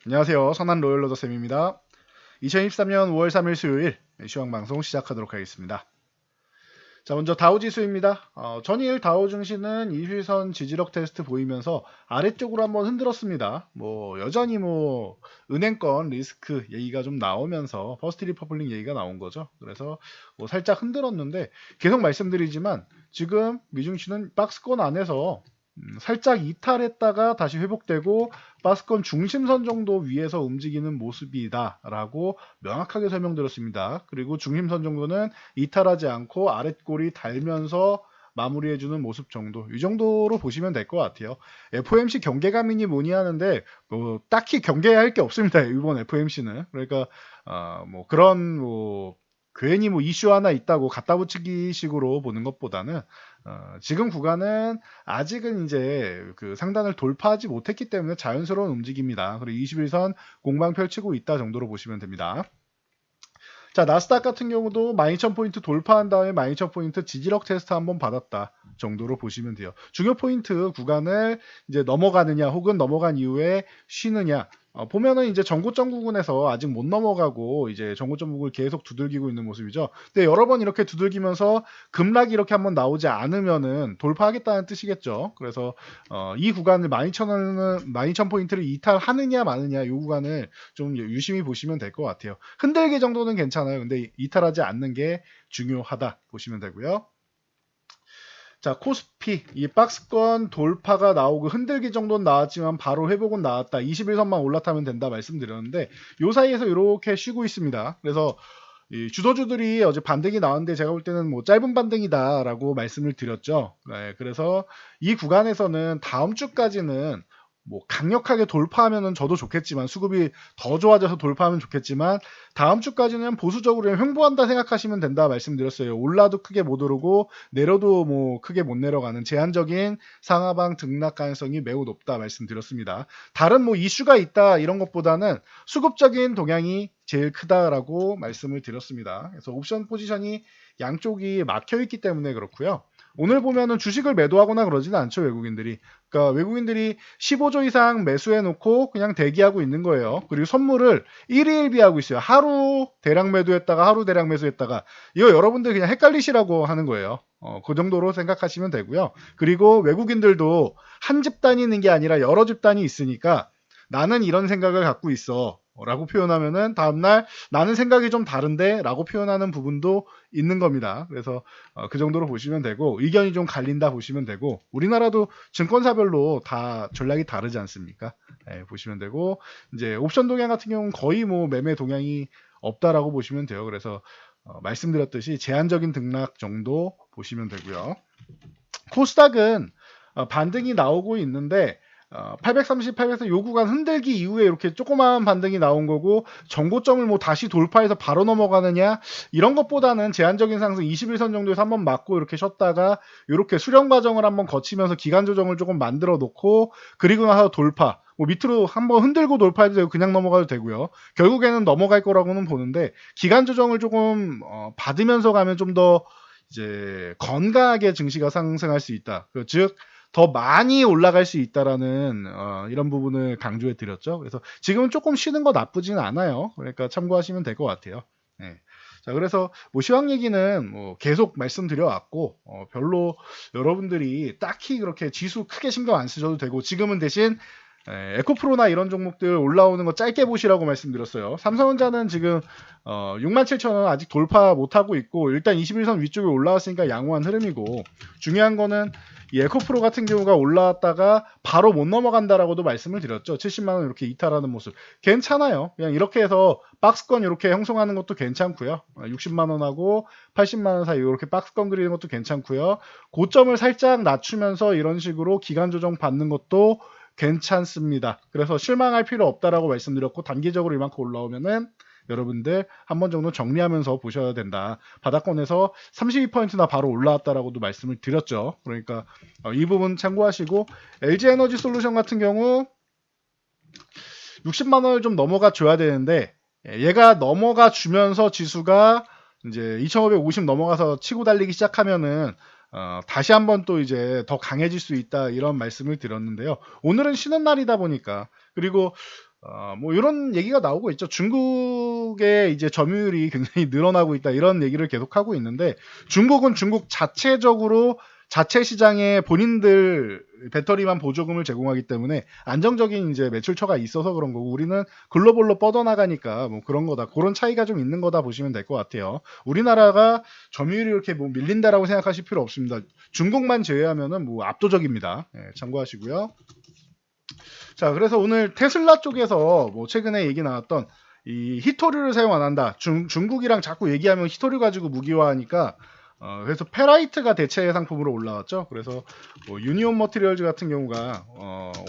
안녕하세요. 선한 로열러더 쌤입니다. 2023년 5월 3일 수요일 시황방송 시작하도록 하겠습니다. 자, 먼저 다우지수입니다. 전일 다우 증시는 20선 지지력 테스트 보이면서 아래쪽으로 한번 흔들었습니다. 여전히 은행권 리스크 얘기가 좀 나오면서 퍼스트 리퍼블릭 얘기가 나온 거죠. 그래서 살짝 흔들었는데 계속 말씀드리지만 지금 미증시는 박스권 안에서 살짝 이탈했다가 다시 회복되고 박스권 중심선 정도 위에서 움직이는 모습이다라고 명확하게 설명드렸습니다. 그리고 중심선 정도는 이탈하지 않고 아랫골이 달면서 마무리해주는 모습 정도, 이 정도로 보시면 될 것 같아요. FOMC 경계감이니 뭐니 하는데 딱히 경계할 게 없습니다. 이번 FOMC는. 그러니까 그런 괜히 이슈 하나 있다고 갖다 붙이기 식으로 보는 것보다는 지금 구간은 아직은 이제 그 상단을 돌파하지 못했기 때문에 자연스러운 움직임이다. 그리고 21선 공방 펼치고 있다 정도로 보시면 됩니다. 자, 나스닥 같은 경우도 12,000포인트 돌파한 다음에 12,000포인트 지지력 테스트 한번 받았다 정도로 보시면 돼요. 중요 포인트 구간을 이제 넘어가느냐 혹은 넘어간 이후에 쉬느냐, 보면은 이제 전고점 부분에서 아직 못 넘어가고 이제 전고점 부분을 계속 두들기고 있는 모습이죠. 근데 여러 번 이렇게 두들기면서 급락이 이렇게 한번 나오지 않으면은 돌파하겠다는 뜻이겠죠. 그래서 이 구간을 12,000포인트를 이탈하느냐 마느냐, 이 구간을 좀 유심히 보시면 될 것 같아요. 흔들기 정도는 괜찮아요. 근데 이탈하지 않는 게 중요하다 보시면 되고요. 자, 코스피 이 박스권 돌파가 나오고 흔들기 정도는 나왔지만 바로 회복은 나왔다. 21선만 올라타면 된다 말씀드렸는데 요 사이에서 이렇게 쉬고 있습니다. 그래서 이 주도주들이 어제 반등이 나왔는데 제가 볼 때는 짧은 반등이다라고 말씀을 드렸죠. 네, 그래서 이 구간에서는 다음 주까지는 강력하게 돌파하면은 저도 좋겠지만, 수급이 더 좋아져서 돌파하면 좋겠지만 다음 주까지는 보수적으로 횡보한다 생각하시면 된다 말씀드렸어요. 올라도 크게 못 오르고 내려도 크게 못 내려가는 제한적인 상하방 등락 가능성이 매우 높다 말씀드렸습니다. 다른 이슈가 있다 이런 것보다는 수급적인 동향이 제일 크다라고 말씀을 드렸습니다. 그래서 옵션 포지션이 양쪽이 막혀 있기 때문에 그렇고요. 오늘 보면은 주식을 매도하거나 그러지는 않죠, 외국인들이. 그러니까 외국인들이 15조 이상 매수해 놓고 그냥 대기하고 있는 거예요. 그리고 선물을 1일1비하고 있어요. 하루 대량 매도했다가 하루 대량 매수했다가, 이거 여러분들 그냥 헷갈리시라고 하는 거예요. 그 정도로 생각하시면 되고요. 그리고 외국인들도 한 집단이 있는 게 아니라 여러 집단이 있으니까 나는 이런 생각을 갖고 있어 라고 표현하면은 다음날 나는 생각이 좀 다른데 라고 표현하는 부분도 있는 겁니다. 그래서 그 정도로 보시면 되고, 의견이 좀 갈린다 보시면 되고, 우리나라도 증권사별로 다 전략이 다르지 않습니까? 네, 보시면 되고, 이제 옵션 동향 같은 경우는 거의 매매 동향이 없다라고 보시면 돼요. 그래서 말씀드렸듯이 제한적인 등락 정도 보시면 되고요. 코스닥은 반등이 나오고 있는데 830, 830, 요 구간 흔들기 이후에 이렇게 조그마한 반등이 나온 거고, 전고점을 다시 돌파해서 바로 넘어가느냐 이런 것보다는 제한적인 상승 21선 정도에서 한번 맞고 이렇게 쉬었다가 이렇게 수렴 과정을 한번 거치면서 기간 조정을 조금 만들어 놓고, 그리고 나서 돌파, 밑으로 한번 흔들고 돌파해도 되고 그냥 넘어가도 되고요. 결국에는 넘어갈 거라고는 보는데 기간 조정을 조금 받으면서 가면 좀 더 이제 건강하게 증시가 상승할 수 있다. 즉 더 많이 올라갈 수 있다라는 이런 부분을 강조해 드렸죠. 그래서 지금은 조금 쉬는 거 나쁘지는 않아요. 그러니까 참고하시면 될 것 같아요. 네. 자, 그래서 시황 얘기는 계속 말씀드려 왔고, 별로 여러분들이 딱히 그렇게 지수 크게 신경 안 쓰셔도 되고, 지금은 대신 에코프로나 이런 종목들 올라오는 거 짧게 보시라고 말씀드렸어요. 삼성전자는 지금 67,000원 아직 돌파 못하고 있고, 일단 21선 위쪽에 올라왔으니까 양호한 흐름이고, 중요한 거는 이 에코프로 같은 경우가 올라왔다가 바로 못 넘어간다라고도 말씀을 드렸죠. 70만원 이렇게 이탈하는 모습 괜찮아요. 그냥 이렇게 해서 박스권 이렇게 형성하는 것도 괜찮고요. 60만원하고 80만원 사이 이렇게 박스권 그리는 것도 괜찮고요. 고점을 살짝 낮추면서 이런 식으로 기간 조정 받는 것도 괜찮습니다. 그래서 실망할 필요 없다라고 말씀드렸고, 단기적으로 이만큼 올라오면은 여러분들 한 번 정도 정리하면서 보셔야 된다. 바닥권에서 32%나 바로 올라왔다라고도 말씀을 드렸죠. 그러니까 이 부분 참고하시고, LG에너지솔루션 같은 경우 60만 원을 좀 넘어가 줘야 되는데, 얘가 넘어가 주면서 지수가 이제 2550 넘어가서 치고 달리기 시작하면은 다시 한번 또 이제 더 강해질 수 있다 이런 말씀을 드렸는데요. 오늘은 쉬는 날이다 보니까, 그리고 뭐 이런 얘기가 나오고 있죠. 중국의 이제 점유율이 굉장히 늘어나고 있다 이런 얘기를 계속 하고 있는데 중국은 중국 자체적으로 자체 시장에 본인들 배터리만 보조금을 제공하기 때문에 안정적인 이제 매출처가 있어서 그런 거고 우리는 글로벌로 뻗어나가니까 뭐 그런 거다. 그런 차이가 좀 있는 거다 보시면 될 것 같아요. 우리나라가 점유율이 이렇게 뭐 밀린다라고 생각하실 필요 없습니다. 중국만 제외하면은 뭐 압도적입니다. 예, 참고하시고요. 자, 그래서 오늘 테슬라 쪽에서 뭐 최근에 얘기 나왔던 이 히토류를 사용 안 한다. 중국이랑 자꾸 얘기하면 히토류 가지고 무기화하니까 그래서 페라이트가 대체 상품으로 올라왔죠. 그래서 뭐 유니온 머티리얼즈 같은 경우가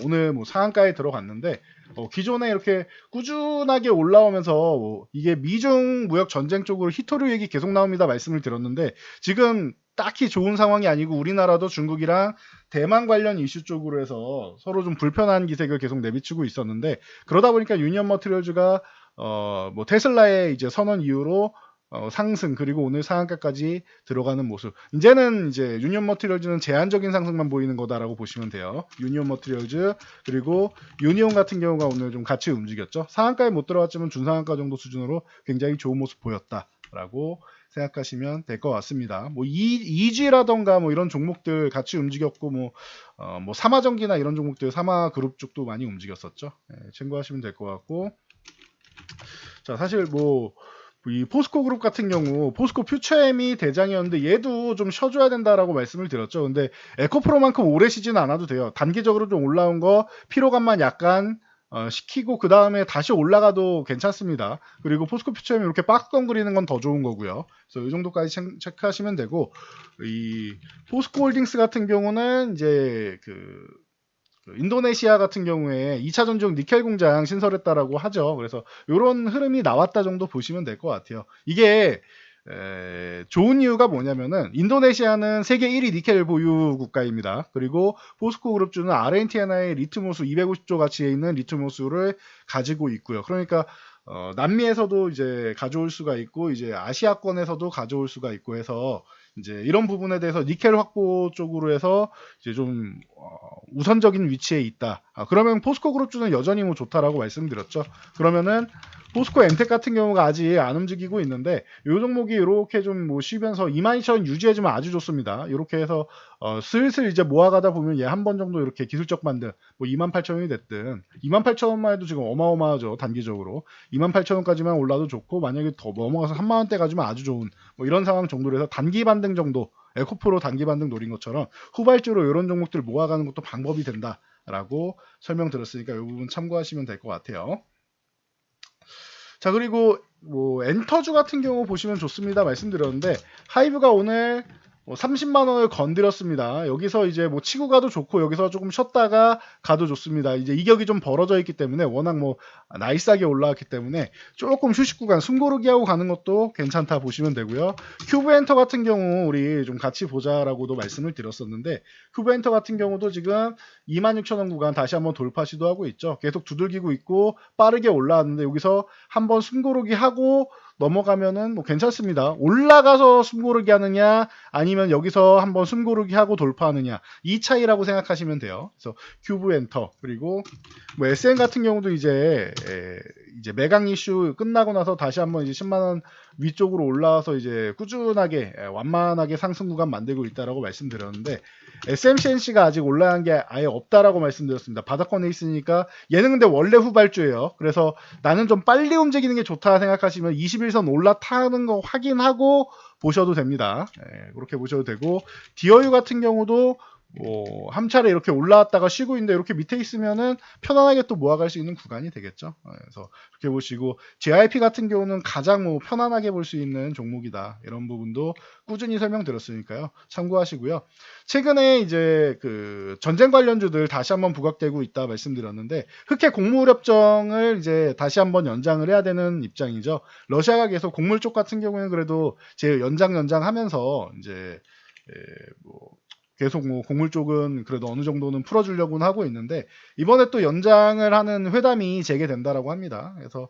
오늘 뭐 상한가에 들어갔는데 기존에 이렇게 꾸준하게 올라오면서 뭐 이게 미중 무역 전쟁 쪽으로 히토류 얘기 계속 나옵니다 말씀을 드렸는데 지금 딱히 좋은 상황이 아니고 우리나라도 중국이랑 대만 관련 이슈 쪽으로 해서 서로 좀 불편한 기색을 계속 내비치고 있었는데 그러다 보니까 유니온 머티리얼즈가 뭐 테슬라의 이제 선언 이후로 상승 그리고 오늘 상한가까지 들어가는 모습. 이제는 이제 유니온 머티리얼즈는 제한적인 상승만 보이는 거다라고 보시면 돼요. 유니온 머티리얼즈 그리고 유니온 같은 경우가 오늘 좀 같이 움직였죠. 상한가에 못 들어갔지만 중상한가 정도 수준으로 굉장히 좋은 모습 보였다라고 생각하시면 될 것 같습니다. 뭐 이지라던가 뭐 이런 종목들 같이 움직였고 뭐 사마전기나 이런 종목들 사마그룹 쪽도 많이 움직였었죠. 참고하시면 될 것 같고 자 사실 뭐 이 포스코 그룹 같은 경우 포스코 퓨처엠이 대장이었는데 얘도 좀 쉬어줘야 된다라고 말씀을 드렸죠. 근데 에코프로만큼 오래 쉬지는 않아도 돼요. 단기적으로 좀 올라온 거 피로감만 약간 식히고 그 다음에 다시 올라가도 괜찮습니다. 그리고 포스코 퓨처엠이 이렇게 빡덩거리는 건 더 좋은 거고요. 그래서 이 정도까지 체크하시면 되고 이 포스코 홀딩스 같은 경우는 이제 그 인도네시아 같은 경우에 2차 전지용 니켈 공장 신설했다라고 하죠. 그래서 이런 흐름이 나왔다 정도 보시면 될 것 같아요. 이게 좋은 이유가 뭐냐면은 인도네시아는 세계 1위 니켈 보유 국가입니다. 그리고 포스코 그룹주는 아르헨티나의 리튬호수 250조 가치에 있는 리튬호수를 가지고 있고요. 그러니까 남미에서도 이제 가져올 수가 있고 이제 아시아권에서도 가져올 수가 있고 해서 이제 이런 부분에 대해서 니켈 확보 쪽으로 해서 이제 좀 우선적인 위치에 있다. 그러면 포스코 그룹주는 여전히 뭐 좋다라고 말씀드렸죠. 그러면은 포스코 엔텍 같은 경우가 아직 안 움직이고 있는데 이 종목이 이렇게 좀 뭐 쉬면서 22,000원 유지해주면 아주 좋습니다. 이렇게 해서 슬슬 이제 모아가다 보면 얘 한 번 정도 이렇게 기술적 반등 뭐 28,000원이 됐든 28,000원만 해도 지금 어마어마하죠. 단기적으로 28,000원까지만 올라도 좋고 만약에 더 넘어가서 3만원대 가지면 아주 좋은 뭐 이런 상황 정도로 해서 단기 반등 정도 에코프로 단기 반등 노린 것처럼 후발주로 이런 종목들 모아가는 것도 방법이 된다라고 설명드렸으니까 이 부분 참고하시면 될 것 같아요. 자 그리고 뭐 엔터주 같은 경우 보시면 좋습니다 말씀드렸는데 하이브가 오늘 30만 원을 건드렸습니다. 여기서 이제 뭐 치고 가도 좋고 여기서 조금 쉬었다가 가도 좋습니다. 이제 이격이 좀 벌어져 있기 때문에 워낙 뭐 나이스하게 올라왔기 때문에 조금 휴식 구간 숨고르기 하고 가는 것도 괜찮다 보시면 되고요. 큐브엔터 같은 경우 우리 좀 같이 보자라고도 말씀을 드렸었는데 큐브엔터 같은 경우도 지금 26,000원 구간 다시 한번 돌파 시도하고 있죠. 계속 두들기고 있고 빠르게 올라왔는데 여기서 한번 숨고르기 하고 넘어가면은 뭐 괜찮습니다. 올라가서 숨고르기 하느냐 아니면 여기서 한번 숨고르기 하고 돌파하느냐 이 차이라고 생각하시면 돼요. 그래서 큐브 엔터 그리고 뭐 SM 같은 경우도 이제 매각 이슈 끝나고 나서 다시 한번 이제 10만 원 위쪽으로 올라와서 이제 꾸준하게 완만하게 상승 구간 만들고 있다라고 말씀드렸는데 SMCNC가 아직 올라간 게 아예 없다라고 말씀드렸습니다. 바닥권에 있으니까 얘는 근데 원래 후발주예요. 그래서 나는 좀 빨리 움직이는 게 좋다 생각하시면 21선 올라타는 거 확인하고 보셔도 됩니다. 그렇게 보셔도 되고 디어유 같은 경우도 뭐 한 차례 이렇게 올라왔다가 쉬고 있는데 이렇게 밑에 있으면은 편안하게 또 모아갈 수 있는 구간이 되겠죠. 그래서 이렇게 보시고 JYP 같은 경우는 가장 뭐 편안하게 볼 수 있는 종목이다. 이런 부분도 꾸준히 설명드렸으니까요. 참고하시고요. 최근에 이제 그 전쟁 관련주들 다시 한번 부각되고 있다 말씀드렸는데 흑해 곡물 협정을 이제 다시 한번 연장을 해야 되는 입장이죠. 러시아가 계속 곡물 쪽 같은 경우에는 그래도 제 연장하면서 이제 뭐 계속 뭐 곡물 쪽은 그래도 어느 정도는 풀어주려고는 하고 있는데 이번에 또 연장을 하는 회담이 재개된다라고 합니다. 그래서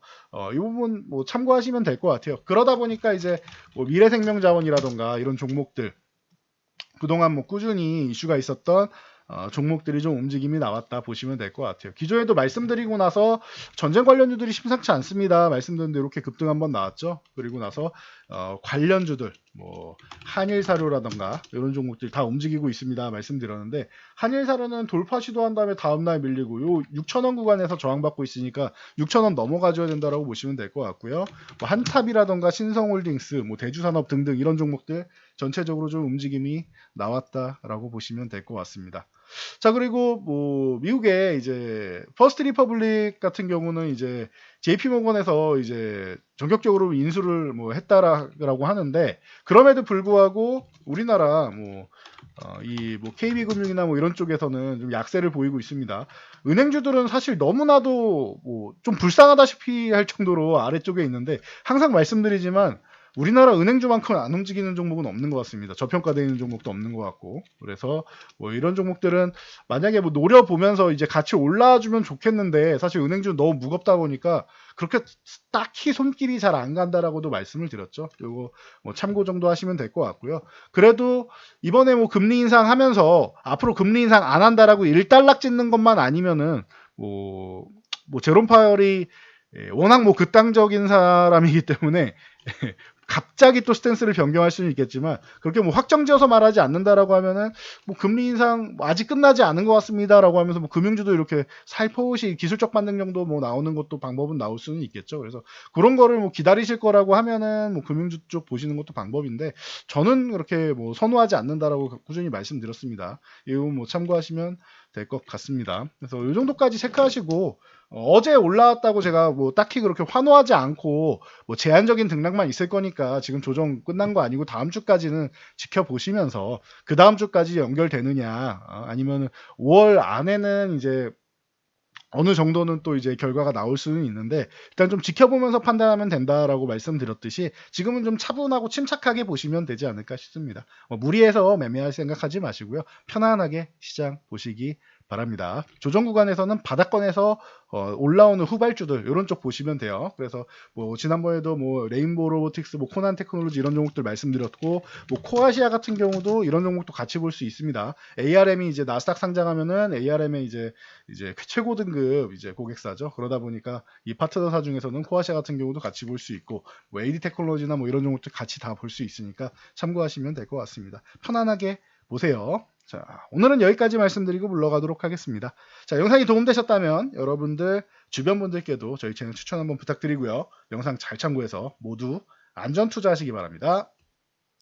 이 부분 뭐 참고하시면 될 것 같아요. 그러다 보니까 이제 뭐 미래생명자원이라던가 이런 종목들 그동안 뭐 꾸준히 이슈가 있었던 종목들이 좀 움직임이 나왔다 보시면 될 것 같아요. 기존에도 말씀드리고 나서 전쟁 관련주들이 심상치 않습니다. 말씀드린 대로 이렇게 급등 한번 나왔죠. 그리고 나서 관련주들 뭐 한일사료라던가 이런 종목들 다 움직이고 있습니다. 말씀드렸는데 한일사료는 돌파 시도한 다음에 다음날 밀리고 요 6,000원 구간에서 저항받고 있으니까 6,000원 넘어가줘야 된다라고 보시면 될 것 같고요. 뭐 한탑이라던가 신성홀딩스, 뭐 대주산업 등등 이런 종목들 전체적으로 좀 움직임이 나왔다라고 보시면 될 것 같습니다. 자, 그리고 뭐 미국의 이제 퍼스트 리퍼블릭 같은 경우는 이제 JP 모건에서 이제 전격적으로 인수를 뭐 했다라고 하는데 그럼에도 불구하고 우리나라 뭐 이 뭐 KB금융이나 뭐 이런 쪽에서는 좀 약세를 보이고 있습니다. 은행주들은 사실 너무나도 뭐 좀 불쌍하다시피 할 정도로 아래쪽에 있는데 항상 말씀드리지만 우리나라 은행주만큼 안 움직이는 종목은 없는 것 같습니다. 저평가되어 있는 종목도 없는 것 같고 그래서 뭐 이런 종목들은 만약에 뭐 노려보면서 이제 같이 올라와주면 좋겠는데 사실 은행주는 너무 무겁다 보니까 그렇게 딱히 손길이 잘 안 간다라고도 말씀을 드렸죠. 요거 뭐 참고 정도 하시면 될 것 같고요. 그래도 이번에 뭐 금리 인상하면서 앞으로 금리 인상 안 한다라고 일단락 짓는 것만 아니면은 뭐 제롬 파월이 워낙 뭐 극단적인 사람이기 때문에 갑자기 또 스탠스를 변경할 수는 있겠지만 그렇게 뭐 확정지어서 말하지 않는다라고 하면은 뭐 금리 인상 아직 끝나지 않은 것 같습니다라고 하면서 뭐 금융주도 이렇게 살포시 기술적 반등 정도 뭐 나오는 것도 방법은 나올 수는 있겠죠. 그래서 그런 거를 뭐 기다리실 거라고 하면은 뭐 금융주 쪽 보시는 것도 방법인데 저는 그렇게 뭐 선호하지 않는다라고 꾸준히 말씀드렸습니다. 이거 뭐 참고하시면 될 것 같습니다. 그래서 이 정도까지 체크하시고 어제 올라왔다고 제가 뭐 딱히 그렇게 환호하지 않고 뭐 제한적인 등락만 있을 거니까 지금 조정 끝난 거 아니고 다음 주까지는 지켜보시면서 그 다음 주까지 연결되느냐 아니면 5월 안에는 이제 어느 정도는 또 이제 결과가 나올 수는 있는데 일단 좀 지켜보면서 판단하면 된다라고 말씀드렸듯이 지금은 좀 차분하고 침착하게 보시면 되지 않을까 싶습니다. 무리해서 매매할 생각하지 마시고요. 편안하게 시장 보시기 바랍니다. 조정 구간에서는 바닥권에서 올라오는 후발주들 이런 쪽 보시면 돼요. 그래서 뭐 지난번에도 뭐 레인보우 로보틱스, 뭐 코난 테크놀로지 이런 종목들 말씀드렸고 뭐 코아시아 같은 경우도 이런 종목도 같이 볼 수 있습니다. ARM이 이제 나스닥 상장하면은 ARM의 이제 최고 등급 이제 고객사죠. 그러다 보니까 이 파트너사 중에서는 코아시아 같은 경우도 같이 볼 수 있고 뭐 AD 테크놀로지나 뭐 이런 종목들 같이 다 볼 수 있으니까 참고하시면 될 것 같습니다. 편안하게 보세요. 자, 오늘은 여기까지 말씀드리고 물러가도록 하겠습니다. 자, 영상이 도움되셨다면 여러분들 주변 분들께도 저희 채널 추천 한번 부탁드리고요. 영상 잘 참고해서 모두 안전 투자하시기 바랍니다.